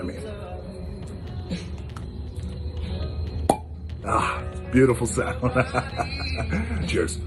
me. Ah, beautiful sound. Cheers.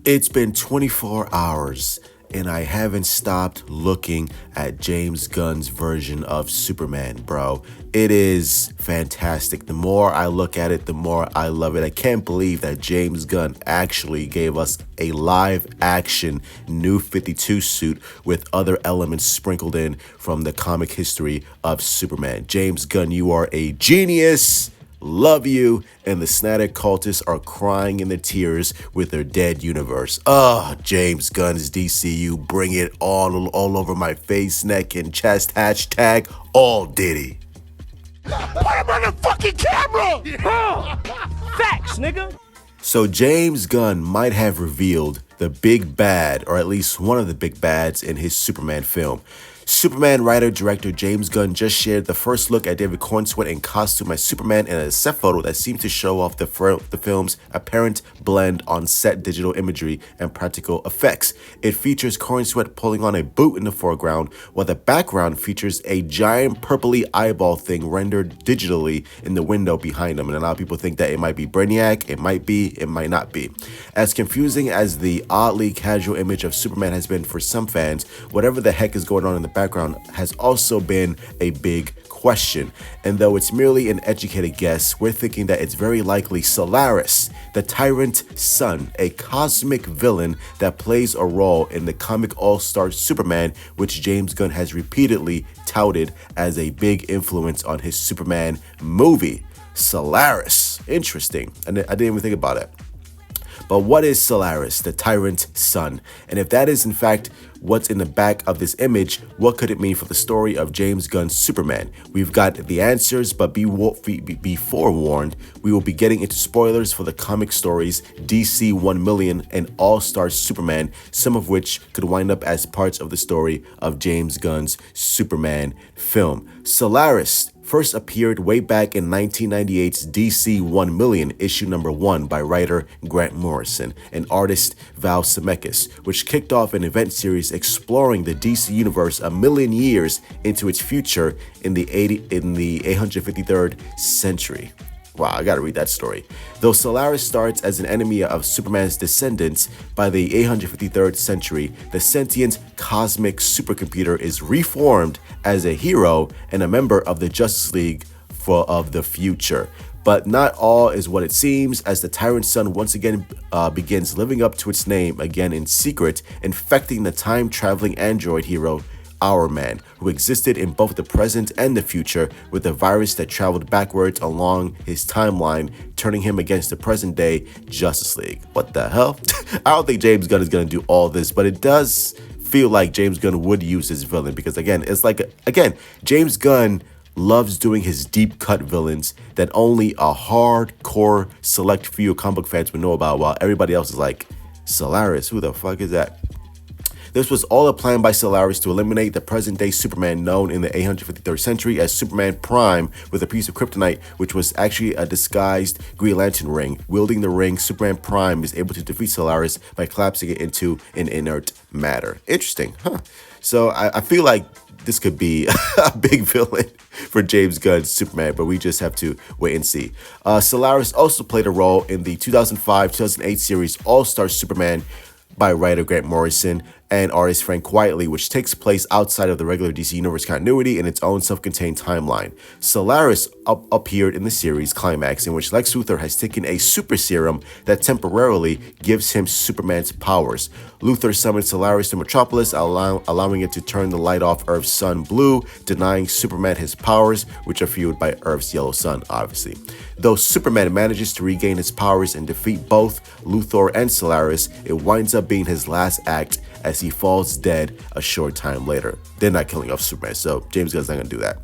It's been 24 hours and I haven't stopped looking at James Gunn's version of Superman, bro. It is fantastic. The more I look at it, the more I love it. I can't believe that James Gunn actually gave us a live action New 52 suit with other elements sprinkled in from the comic history of Superman. James Gunn, you are a genius. Love you, and the Snyder cultists are crying in the tears with their dead universe. James Gunn's DCU, bring it on all over my face, neck, and chest. Hashtag all Diddy. Put him on the fucking camera! Yeah. Facts, nigga. So James Gunn might have revealed the big bad, or at least one of the big bads in his Superman film. Superman writer-director James Gunn just shared the first look at David Cornsweet in costume as Superman in a set photo that seemed to show off the film's apparent blend on set digital imagery and practical effects. It features Cornsweet pulling on a boot in the foreground, while the background features a giant purpley eyeball thing rendered digitally in the window behind him. And a lot of people think that it might be Brainiac, it might be, it might not be. As confusing as the oddly casual image of Superman has been for some fans, whatever the heck is going on in the background has also been a big question. And though it's merely an educated guess, we're thinking that it's very likely Solaris, the tyrant son, a cosmic villain that plays a role in the comic All-Star Superman, which James Gunn has repeatedly touted as a big influence on his Superman movie. Solaris. Interesting. And I didn't even think about it. But what is Solaris, the tyrant son? And if that is in fact what's in the back of this image, what could it mean for the story of James Gunn's Superman? We've got the answers, but be forewarned, we will be getting into spoilers for the comic stories DC 1 Million and All-Star Superman, some of which could wind up as parts of the story of James Gunn's Superman film. Solaris first appeared way back in 1998's DC 1 Million, issue number 1 by writer Grant Morrison and artist Val Zemeckis, which kicked off an event series exploring the DC universe a million years into its future in the 853rd century. Wow, I gotta read that story. Though Solaris starts as an enemy of Superman's descendants, by the 853rd century, the sentient cosmic supercomputer is reformed as a hero and a member of the Justice League of the future. But not all is what it seems, as the tyrant son once again begins living up to its name again in secret, infecting the time-traveling android hero Our Man, who existed in both the present and the future with a virus that traveled backwards along his timeline, turning him against the present-day Justice League. What the hell? I don't think James Gunn is going to do all this, but it does feel like James Gunn would use his villain, because again, James Gunn loves doing his deep-cut villains that only a hardcore select few comic book fans would know about, while everybody else is like, Solaris, who the fuck is that? This was all a plan by Solaris to eliminate the present-day Superman known in the 853rd century as Superman Prime with a piece of kryptonite, which was actually a disguised Green Lantern ring. Wielding the ring, Superman Prime is able to defeat Solaris by collapsing it into an inert matter. Interesting, huh? So I feel like this could be a big villain for James Gunn's Superman, but we just have to wait and see. Solaris also played a role in the 2005-2008 series All-Star Superman by writer Grant Morrison and artist Frank Quitely, which takes place outside of the regular DC Universe continuity in its own self-contained timeline. Solaris appeared in the series climax, in which Lex Luthor has taken a super serum that temporarily gives him Superman's powers. Luthor summoned Solaris to Metropolis, allowing it to turn the light off Earth's sun blue, denying Superman his powers, which are fueled by Earth's yellow sun, obviously. Though Superman manages to regain his powers and defeat both Luthor and Solaris, it winds up being his last act as he falls dead a short time later. They're not killing off Superman, so James Gunn's not going to do that.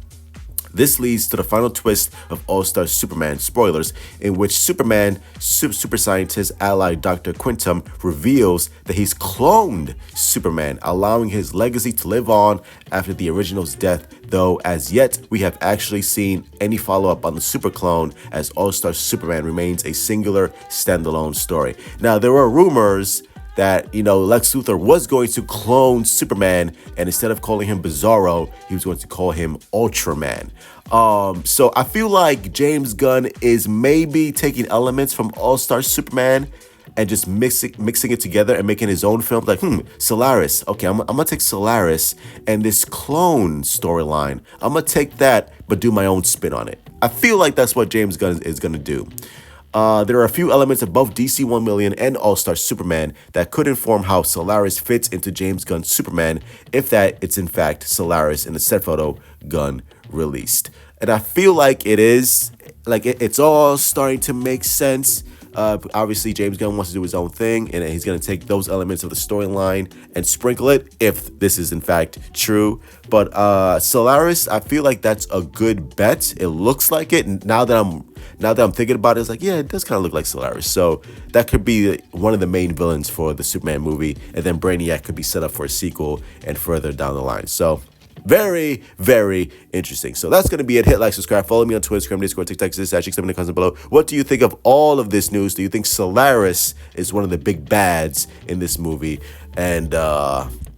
This leads to the final twist of All-Star Superman, spoilers, in which Superman, super scientist ally Dr. Quintum reveals that he's cloned Superman, allowing his legacy to live on after the original's death, though as yet we have actually seen any follow-up on the super clone, as All-Star Superman remains a singular standalone story. Now, there were rumors that, Lex Luthor was going to clone Superman, and instead of calling him Bizarro, he was going to call him Ultraman. So I feel like James Gunn is maybe taking elements from All-Star Superman and just mixing it together and making his own film. Like, Solaris. Okay, I'm gonna take Solaris and this clone storyline. I'm gonna take that, but do my own spin on it. I feel like that's what James Gunn is gonna do. There are a few elements of both DC 1 Million and All-Star Superman that could inform how Solaris fits into James Gunn's Superman, if that it's in fact Solaris in the set photo Gunn released. And I feel like it is, like it's all starting to make sense. Obviously, James Gunn wants to do his own thing, and he's going to take those elements of the storyline and sprinkle it, if this is in fact true. But Solaris, I feel like that's a good bet. It looks like it. Now that I'm thinking about it, it's like, yeah, it does kind of look like Solaris. So that could be one of the main villains for the Superman movie, and then Brainiac could be set up for a sequel and further down the line. So very, very interesting. So that's going to be it. Hit like, subscribe, follow me on Twitter, Instagram, Discord, TikTok, @6 in the comments below. What do you think of all of this news? Do you think Solaris is one of the big bads in this movie? And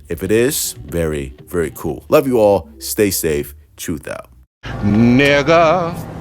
if it is, very, very cool. Love you all. Stay safe. Truth out. Nigga.